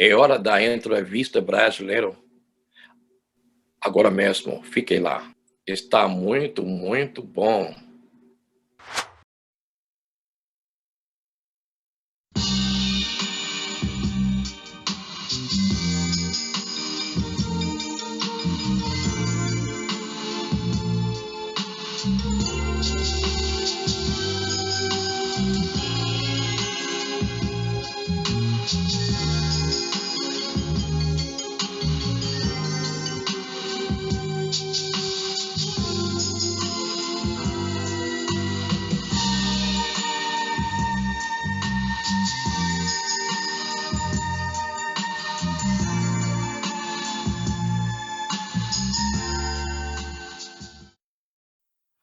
É hora da entrevista brasileiro. Agora mesmo, fiquem lá. Está muito, muito bom.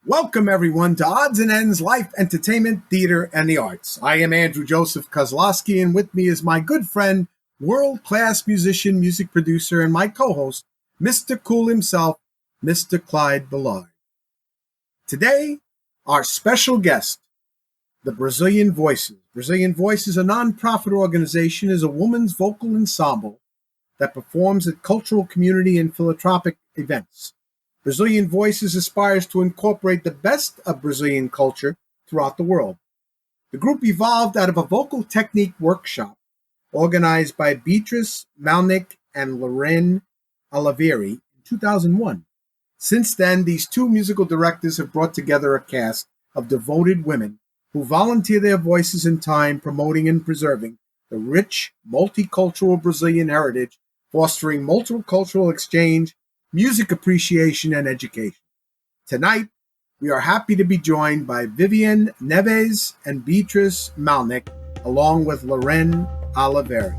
Welcome, everyone, to Odds and Ends Life, Entertainment, Theater, and the Arts. I am Andrew Joseph Kozlowski, and with me is my good friend, world-class musician, music producer, and my co-host, Mr. Cool himself, Mr. Clyde Ballard. Today, our special guest, the Brazilian Voices. Brazilian Voices, a non-profit organization, is a woman's vocal ensemble that performs at cultural, community, and philanthropic events. Brazilian Voices aspires to incorporate the best of Brazilian culture throughout the world. The group evolved out of a vocal technique workshop organized by Beatrice Malnick and Lorraine Olivieri in 2001. Since then, these two musical directors have brought together a cast of devoted women who volunteer their voices and time promoting and preserving the rich, multicultural Brazilian heritage, fostering multicultural exchange, music appreciation, and education. Tonight, we are happy to be joined by Vivian Neves and Beatrice Malnick, along with Lorraine Olivieri.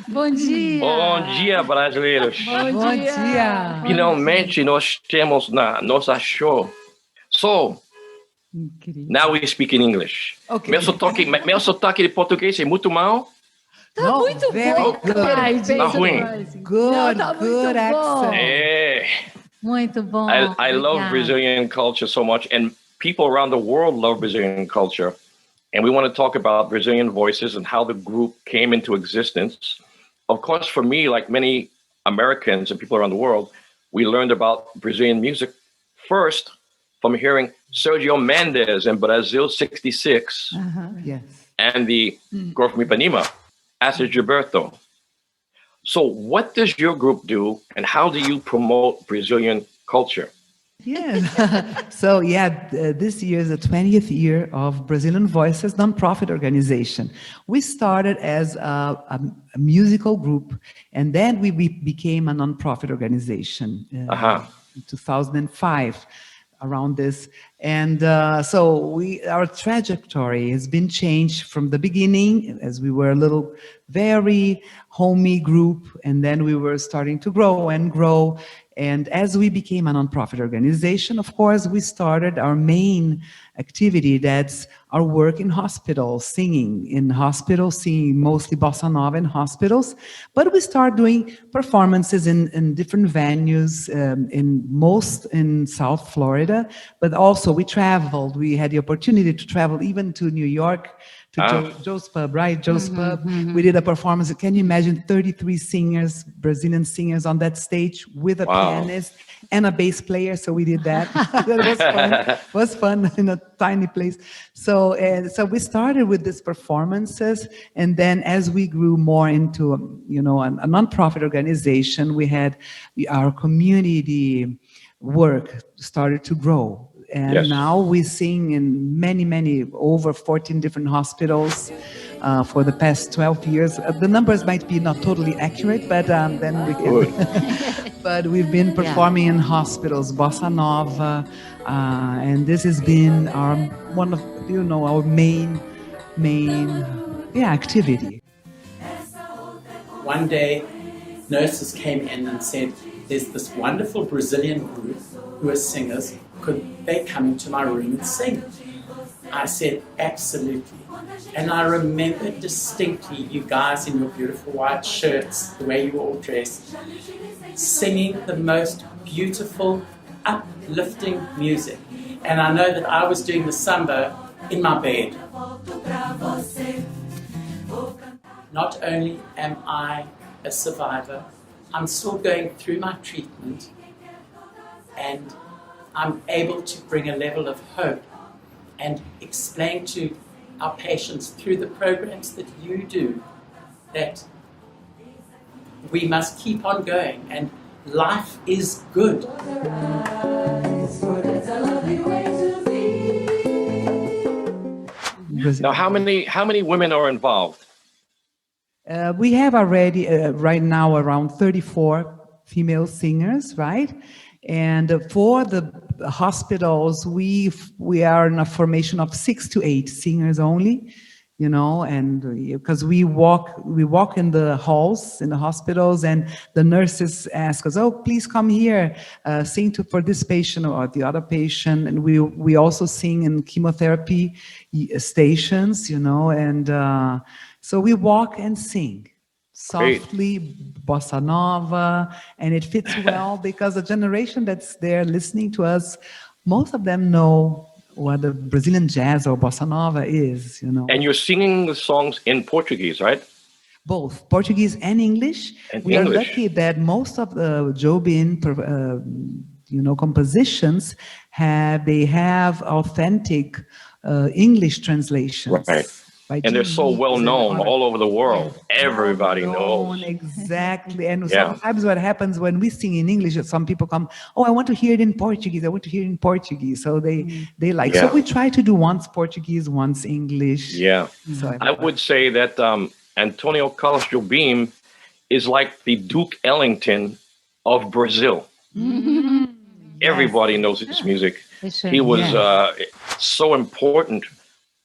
Bom dia! Bom dia, brasileiros! Bom dia! Finalmente nós temos na nossa show. So, now we speak in English. Okay. Meu sotaque de português é muito mal? Tá muito bom, Clyde. Tá ruim? Good, tá good accent. É. Muito bom. I love Brazilian culture so much, and people around the world love Brazilian culture. And we want to talk about Brazilian Voices and how the group came into existence. Of course, for me, like many Americans and people around the world, we learned about Brazilian music first from hearing Sergio Mendes in Brazil 66 Yes. and the Girl from Ipanema, Acid Gilberto. So what does your group do and how do you promote Brazilian culture? Yes. So yeah, this year is the 20th year of Brazilian Voices nonprofit organization. We started as a musical group, and then we became a nonprofit organization in 2005 around this. And so our trajectory has been changed from the beginning, as we were a little very homey group, and then we were starting to grow and grow. And as we became a nonprofit organization, of course, we started our main activity, that's our work in hospitals, singing in hospitals, singing mostly bossa nova in hospitals. But we started doing performances in different venues, in South Florida. But also we traveled. We had the opportunity to travel even to New York, to Joe's Pub, right? Joe's Pub. We did a performance. Can you imagine 33 singers, Brazilian singers on that stage with a pianist and a bass player? So we did that. That was fun. It was fun in a tiny place. So we started with these performances, and then as we grew more into a nonprofit organization, we had our community work started to grow. And now we sing in many, over 14 different hospitals for the past 12 years. The numbers might be not totally accurate, but then we can. But we've been performing in hospitals, bossa nova, and this has been one of our main activity. One day, nurses came in and said, "There's this wonderful Brazilian group who are singers. Could they come into my room and sing?" I said, "Absolutely." And I remember distinctly you guys in your beautiful white shirts, the way you were all dressed, singing the most beautiful, uplifting music. And I know that I was doing the samba in my bed. Not only am I a survivor, I'm still going through my treatment, and I'm able to bring a level of hope and explain to our patients through the programs that you do that we must keep on going and life is good. Now, how many women are involved? We have already right now around 34 female singers, right? And for the hospitals, we are in a formation of 6 to 8 singers only, and because we walk in the halls in the hospitals, and the nurses ask us, "Oh, please come here, sing for this patient or the other patient," and we also sing in chemotherapy stations, and so we walk and sing. Softly, bossa nova, and it fits well because the generation that's there listening to us, most of them know what the Brazilian jazz or bossa nova is, And you're singing the songs in Portuguese, right? Both Portuguese and English. We are lucky that most of the Jobim, compositions have authentic English translations. Right. And they're so well known all over the world. Everybody knows. Exactly. And sometimes what happens when we sing in English, some people come, "Oh, I want to hear it in Portuguese. I want to hear it in Portuguese." So they like. Yeah. So we try to do once Portuguese, once English. Yeah. So I would say that Antonio Carlos Jobim is like the Duke Ellington of Brazil. Mm-hmm. Everybody knows his music. He was so important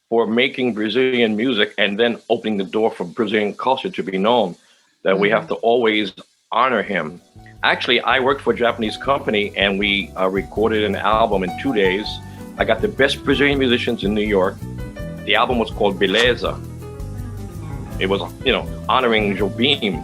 for making Brazilian music and then opening the door for Brazilian culture to be known, that we have to always honor him. Actually, I worked for a Japanese company, and we recorded an album in 2 days. I got the best Brazilian musicians in New York. The album was called Beleza. It was, honoring Jobim.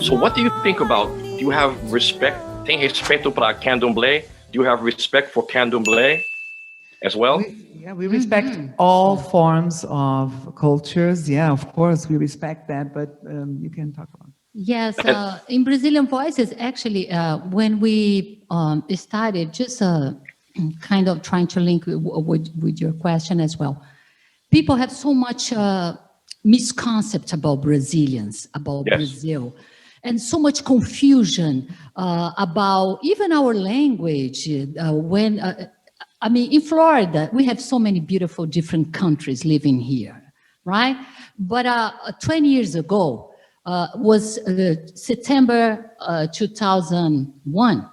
So what do you think about, do you have respect, tem respeito para candomblé? Do you have respect for candomblé as well? We respect all forms of cultures. Yeah, of course, we respect that, but you can talk about it. Yes, in Brazilian Voices, actually, when we started, just kind of trying to link with your question as well. People have so much misconcept about Brazilians, about Brazil, and so much confusion about even our language. I mean, in Florida, we have so many beautiful different countries living here, right? But 20 years ago, was September 2001.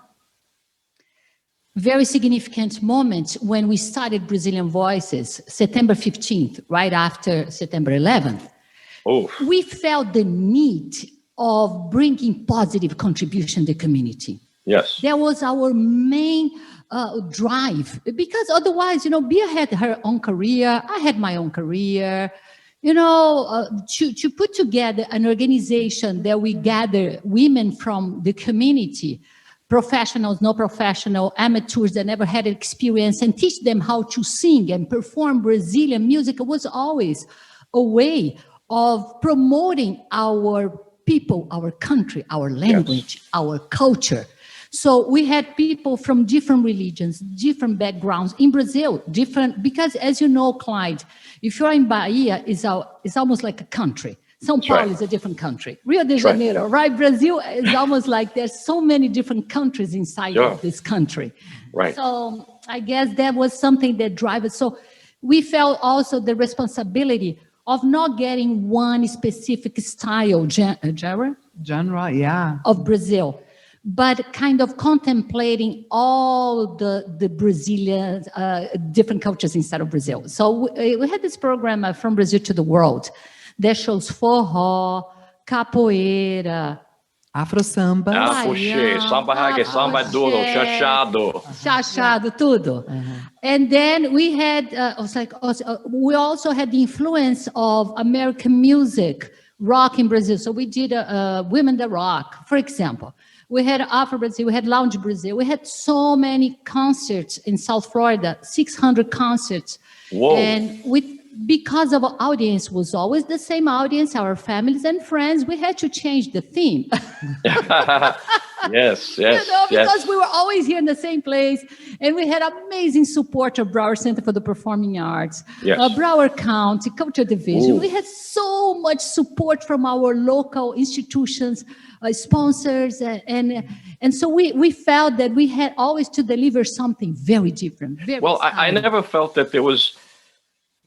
Very significant moment when we started Brazilian Voices, September 15th, right after September 11th. Oh. We felt the need of bringing positive contribution to the community. Yes. That was our main drive, because otherwise, Bia had her own career, I had my own career. To put together an organization that we gather women from the community, professionals, no professional, amateurs that never had experience, and teach them how to sing and perform Brazilian music was always a way of promoting our people, our country, our language, our culture. So we had people from different religions, different backgrounds in Brazil, different, because as you know, Clyde, if you're in Bahia, it's almost like a country. São Paulo is a different country. Rio de Janeiro, right? Brazil is almost like there's so many different countries inside of this country. Right. So I guess that was something that drives it. So we felt also the responsibility of not getting one specific style, genre, yeah, of Brazil, but kind of contemplating all the Brazilian, different cultures inside of Brazil. So we had this program From Brazil to the World that shows forró, capoeira, Afro Samba, Puxê, samba reggae, samba duro, chachado, tudo. And then we had, we also had the influence of American music, rock in Brazil. So we did Women That Rock, for example. We had Afro Brazil, we had Lounge Brazil. We had so many concerts in South Florida, 600 concerts. Whoa. And because our audience was always the same audience, our families and friends, we had to change the theme. Yes. Because we were always here in the same place. And we had amazing support of Broward Center for the Performing Arts, Broward County, Culture Division. Ooh. We had so much support from our local institutions, sponsors. And so we felt that we had always to deliver something very different. I never felt that there was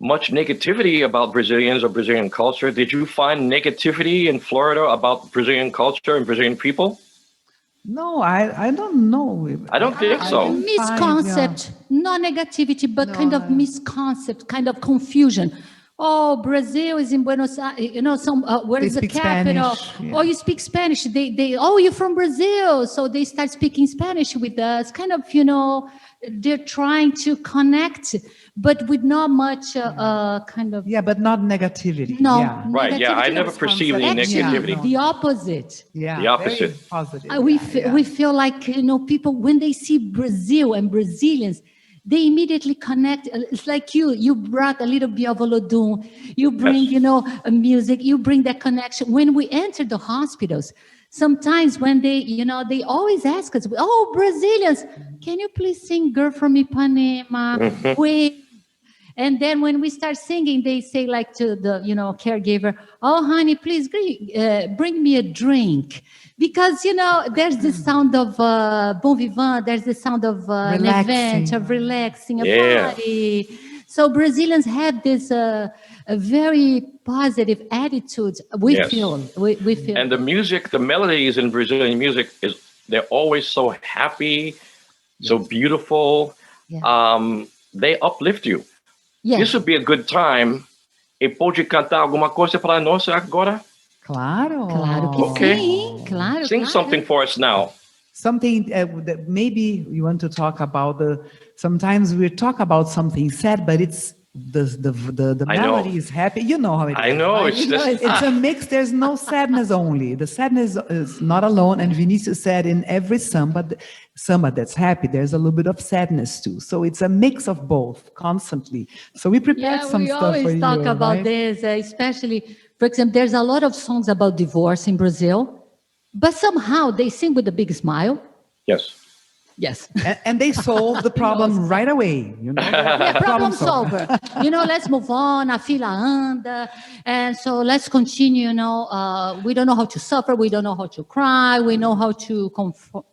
much negativity about Brazilians or Brazilian culture. Did you find negativity in Florida about Brazilian culture and Brazilian people? No, I don't know. I don't think so. Misconcept, not negativity, but kind of misconcept, kind of confusion. Oh, Brazil is in Buenos Aires, where is the capital? Spanish, Oh, you speak Spanish. Oh, you're from Brazil. So they start speaking Spanish with us. Kind of, they're trying to connect, but with not much kind of... Yeah, but not negativity. No. Yeah. Right, I never perceived any negativity. The opposite. Yeah, the opposite. Very positive. We feel like, people, when they see Brazil and Brazilians, they immediately connect. It's like you brought a little bit of Olodum. You bring, a music, you bring that connection. When we enter the hospitals, sometimes when they always ask us, oh, Brazilians, can you please sing Girl from Ipanema? Wait. And then when we start singing, they say like to the, caregiver, oh, honey, please bring me a drink. Because, there's the sound of bon vivant, there's the sound of an event, of relaxing, a party. So Brazilians have this a very positive attitude. We feel. And the music, the melodies in Brazilian music, they're always so happy, so beautiful. Yeah. They uplift you. Yes. This would be a good time. E pode cantar alguma coisa para nós agora? Claro. Claro que sim. Claro. Sing something for us now. Something that maybe you want to talk about. Sometimes we talk about something sad, but it's the I know. melody is happy. You know how it is. I know, right? it's just- It's a mix. There's no sadness only. The sadness is not alone. And Vinicius said in every samba that's happy, there's a little bit of sadness too. So it's a mix of both constantly. So we prepared some we stuff for always you. talk about right? this, especially, for example, there's a lot of songs about divorce in Brazil, but somehow they sing with a big smile. Yes. Yes. And they solve the problem right away. You know? Yeah, problem solver. Let's move on. A fila anda. And so let's continue. We don't know how to suffer. We don't know how to cry. We know how to console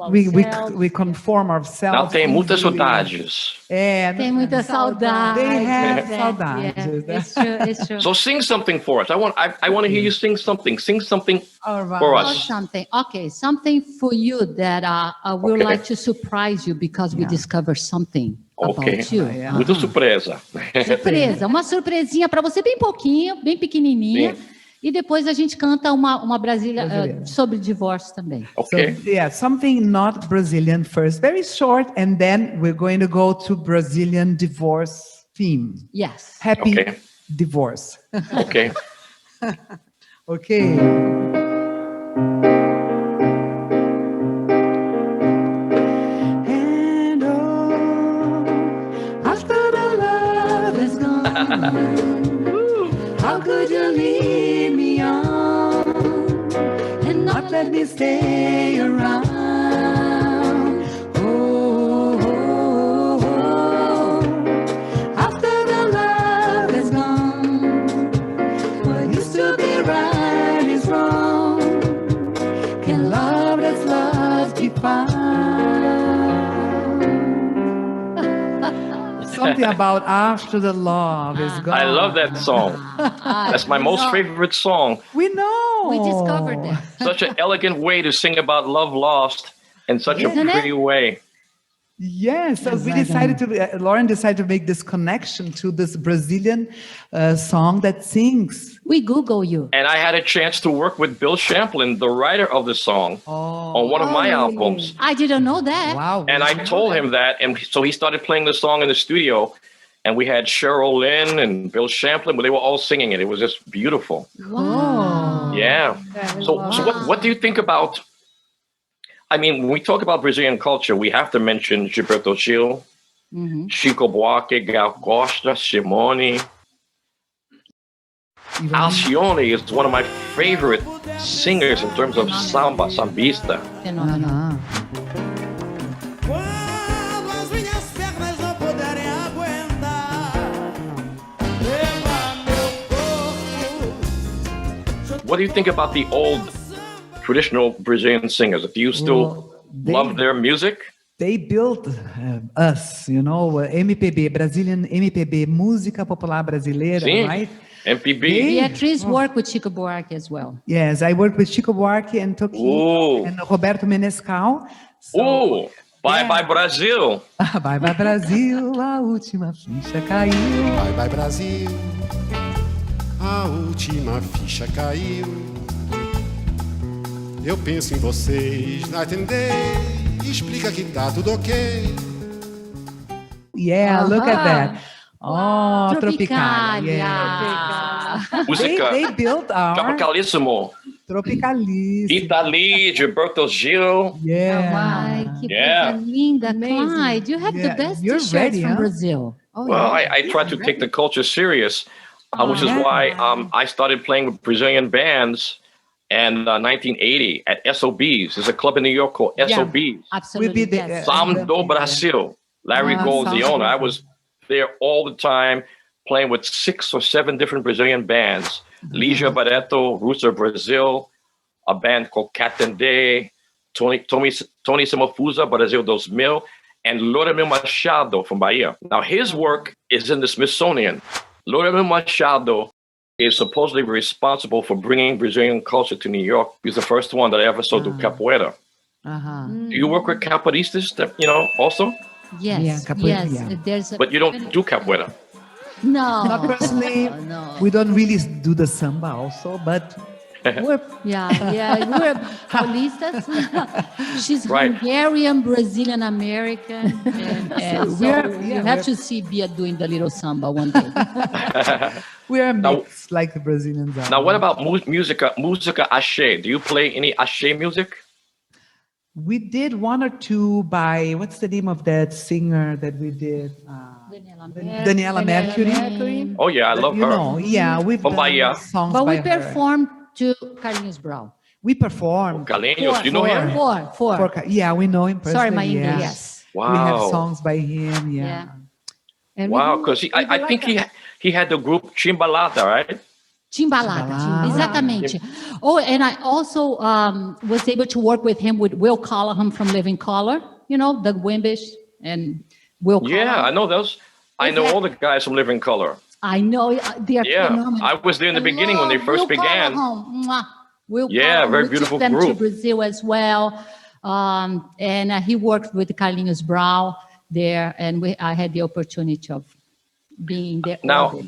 ourselves. We conform ourselves. Não tem muitas easily. saudades. Tem muita saudade. They have Yeah, saudades. yeah, it's true. It's true. So sing something for us. I want to hear you sing something. Sing something All right. for Oh, us. something. Okay, something for you that I would Okay. like to surprise you because we discover something Okay. about you. Yeah. Muito surpresa. Surpresa, uma surpresinha para você bem pouquinho, bem pequenininha. Sim. E depois a gente canta uma Brasília Brasileira. sobre divórcio também. Okay. So, yeah, something not Brazilian first, very short, and then we're going to go to Brazilian divorce theme. Yes. Happy Okay. divorce. Okay. Okay. And after the love is gone, how could you leave me on and not let me stay around? After the love is gone, what used to be right is wrong. Can love that's love be found? Something about after the love is gone. I love that song. That's my most favorite song. We know. We discovered that. Such an elegant way to sing about love lost in such Isn't a it? pretty way. Yes, so we decided to, Lauren decided to make this connection to this Brazilian song that sings. We Google you. And I had a chance to work with Bill Champlin, the writer of the song, on one of my albums. I didn't know that. Wow. And I told him that, and so he started playing the song in the studio. And we had Cheryl Lynn and Bill Champlin, but they were all singing it. It was just beautiful. Wow. Yeah. So what do you think about? I mean, when we talk about Brazilian culture, we have to mention Gilberto Gil, Chico Buarque, Gal Costa, Simone. Alcione is one of my favorite singers in terms of samba, sambista. Fenomenal. Quando as minhas pernas não puderem aguentar, leva meu corpo. What do you think about the old traditional Brazilian singers? Do you still love their music? They built us, MPB, Brazilian MPB, música popular brasileira, Sim. right? MPB. Beatriz worked with Chico Buarque as well. Yes, I worked with Chico Buarque and Ooh. Toquinho and Roberto Menescal. Oh, bye bye Brazil. Bye bye Brasil, a última ficha caiu. Bye bye Brasil, a última ficha caiu. Eu penso em vocês, não atender, explica que tá tudo ok. Yeah, look at that. Oh, Tropicalia. Tropicalia. Yeah. Música They built our Tropicalissimo. Tropicalista. Italy, Gilberto Gil. Yeah. Ai, que Yeah. coisa linda. Amazing. Clyde, you have Yeah, the best you're t-shirts ready, from huh? Brazil. Oh, Well, yeah. I try to take the culture serious, which is why I started playing with Brazilian bands in 1980 at SOBs. There's a club in New York called SOBs. Absolutely. We'll be the- Yes. Sam do Brasil. Larry Gold's the sounds owner. I good. was there all the time playing with 6 or 7 different Brazilian bands. Lígia Barreto, Roots of Brazil, a band called Catendê, Tony Samafusa, Brasil 2000, and Loramil Machado from Bahia. Now, his work is in the Smithsonian. Loramil Machado is supposedly responsible for bringing Brazilian culture to New York. He's the first one that I ever saw do capoeira. Uh-huh. Do you work with capoeiristas, also? Yes. Yeah, capoeira, yes. yeah. There's a, But you don't do capoeira. No. Not personally. No. We don't really do the samba also, but we're Paulistas. She's Right. Hungarian, Brazilian American, and so you have to see Bia doing the little samba one day. We are Now- mixed like the Brazilians are. Now, what about música axé? Do you play any axé music? We did one or two by, what's the name of that singer that we did? Daniela Mercury. Oh yeah, I love You her. know, yeah, we've From done Bahia. songs But by we her. performed to Carlinhos Brau. We performed. Carlinhos, you know him? Four. Yeah, we know him personally. Sorry, my English. yeah. Yes. Wow. We have songs by him, yeah. Yeah. And we Wow, do- because we do I think like he had the group Chimbalada, right? Timbalada. Timbalada. Exatamente. Oh, and I also was able to work with him with Will Callahan from Living Color, you know, Doug Wimbish and Will Yeah, I Callahan. know those. I know all the guys from Living Color. I know they are Yeah, phenomenal. I was there in the beginning when they love first Will began. Callahan. Mwah. Will Yeah, Callahan. very We beautiful took them group. to Brazil as well. And he worked with Carlinhos Brau there, and I had the opportunity of being there. Now,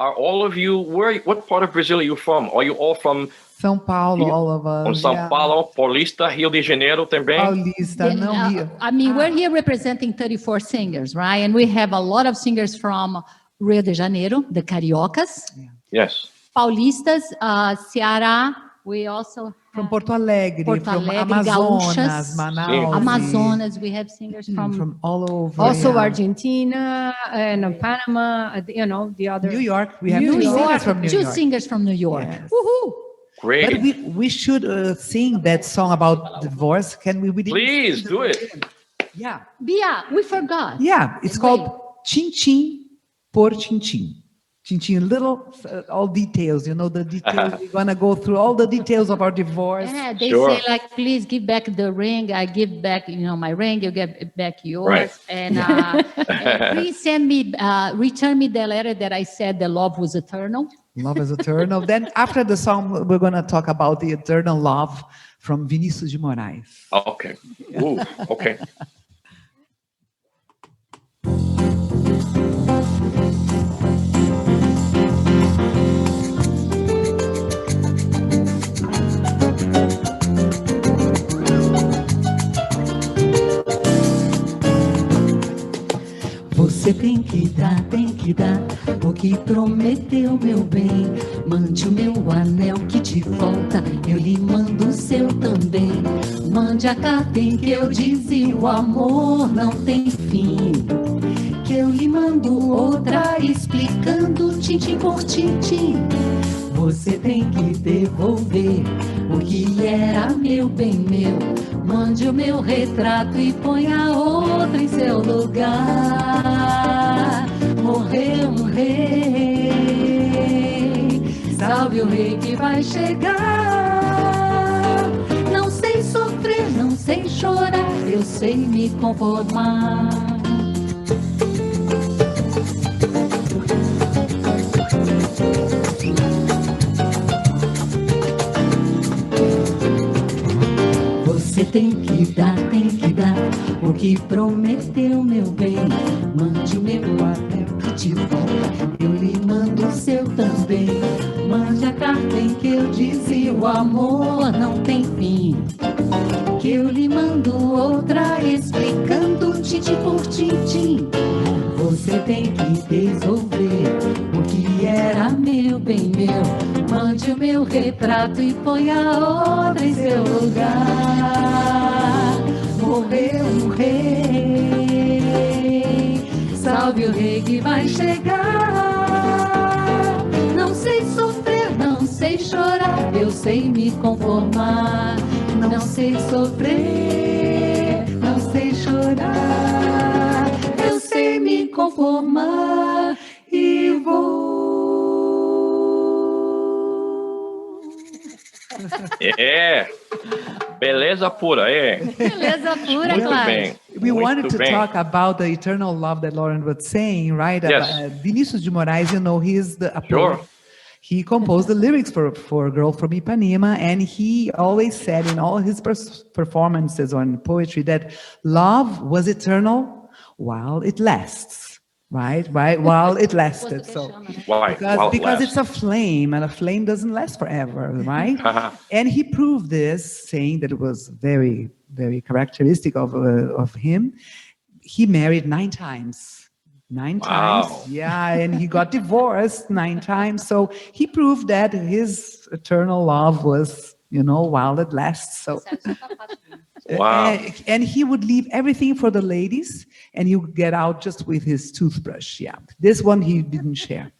are all of you, what part of Brazil are you from? Are you all from São Paulo, You- all of us. from São yeah. Paulo, Paulista, Rio de Janeiro também? Paulista, não Rio. I mean, we're here representing 34 singers, right? And we have a lot of singers from Rio de Janeiro, the Cariocas, Yes. Paulistas, Ceará. We also From have Porto Alegre, Porto from Alegre, Amazonas, Gaúchas. Manaus. Amazonas. We have singers From all over. Also yeah. Argentina and Panama, you know, the other. New York. We have New two York, singers from New two York. singers from New York. Yes. Woohoo! Great. But we should sing that song about divorce. Can we? Didn't Please sing do the- it. Yeah. Bia, we forgot. Yeah. It's called Chin Chin por Chin Chin. Chin Chin, little, all details, you know, the details. We're going to go through all the details of our divorce. Yeah, they Sure. say like, please give back the ring. I give back, my ring. You give back yours. Right. And please send me, return me the letter that I said the love was eternal. Love is eternal. Then after the song, we're going to talk about the eternal love from Vinícius de Moraes. Okay. Ooh, okay. Você tem que dar o que prometeu, meu bem. Mande o meu anel que te falta, eu lhe mando o seu também. Mande a carta em que eu dizia o amor não tem fim. Que eu lhe mando outra explicando tintim por tintim. Você tem que devolver o que era meu bem meu. Mande o meu retrato e ponha outra em seu lugar. Morreu um rei, salve o rei que vai chegar. Não sei sofrer, não sei chorar, eu sei me conformar. Você tem que dar o que prometeu, meu bem. Mande o meu anel que te falta, eu lhe mando o seu também. Mande a carta em que eu dizia o amor não tem fim. Que eu lhe mando outra explicando tintim por tintim. Você tem que devolver o que era meu bem meu. Mande o meu retrato e ponha outra em seu lugar. Morreu um rei, salve o rei que vai chegar. Não sei sofrer, não sei chorar, eu sei me conformar. Não sei sofrer, não sei chorar, eu sei me conformar e vou. É. Beleza pura, é. Beleza pura, Muito Clara. bem. We Muito wanted to bem. talk about the eternal love that Lauren was saying, right? Yes. Vinícius de Moraes, you know, he is a Sure. poet. He composed the lyrics for Girl from Ipanema, and he always said in all his performances on poetry that love was eternal while it lasts. right? While it lasted. So Why? because it's a flame, and a flame doesn't last forever, right? And he proved this, saying that it was very, very characteristic of him. He married 9 times. 9 times, yeah, and he got divorced 9 times. So he proved that his eternal love was, while it lasts. So, and he would leave everything for the ladies, and he would get out just with his toothbrush. Yeah, this one he didn't share.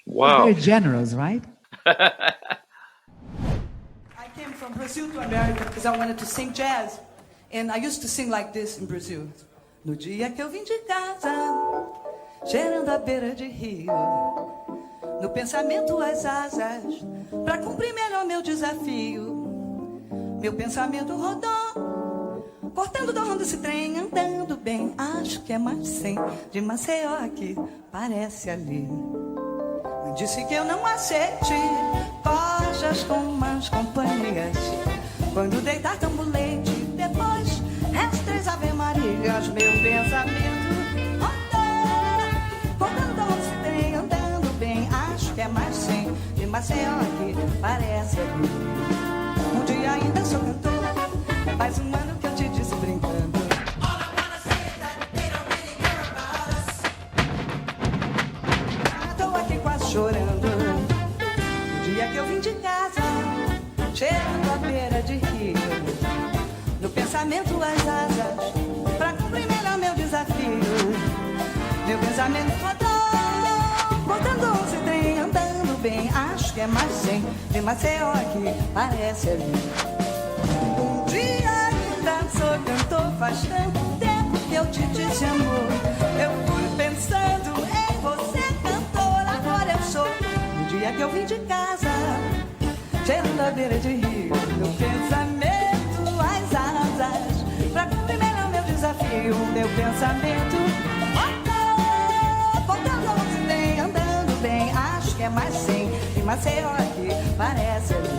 Wow, very generous, right? I came from Brazil to America because I wanted to sing jazz, and I used to sing like this in Brazil. No dia que eu vim de casa, cheirando a beira de rio, no pensamento as asas, pra cumprir melhor meu desafio. Meu pensamento rodou, cortando da onda esse trem, andando bem. Acho que é mais 100 de Maceió aqui, parece ali. Me disse que eu não aceite cojas com más companhias. Quando deitar tambo leite, depois resta 3 ave marias. Meu pensamento rodou, cortando da onda esse trem, andando bem. Acho que é mais 100 de Maceió aqui, parece ali. Um dia ainda sou cantor, faz um ano que eu te disse brincando. Tô aqui quase chorando. Um dia que eu vim de casa, cheirando a beira de rio, no pensamento as asas, pra cumprir melhor meu desafio. Meu pensamento rodou, botando 11 trem, andando bem. Acho que é mais 100 de Maceió aqui, parece ali. Um dia ainda sou cantor, faz tanto tempo que eu te disse amor. Eu fui pensando em você, cantor, agora eu sou. Um dia que eu vim de casa, cheirando a beira de rio, no pensamento as asas, pra cumprir melhor meu desafio. Meu pensamento botando 11 trem, andando bem. Acho que é mais 100 de Maceió aqui, parece ali.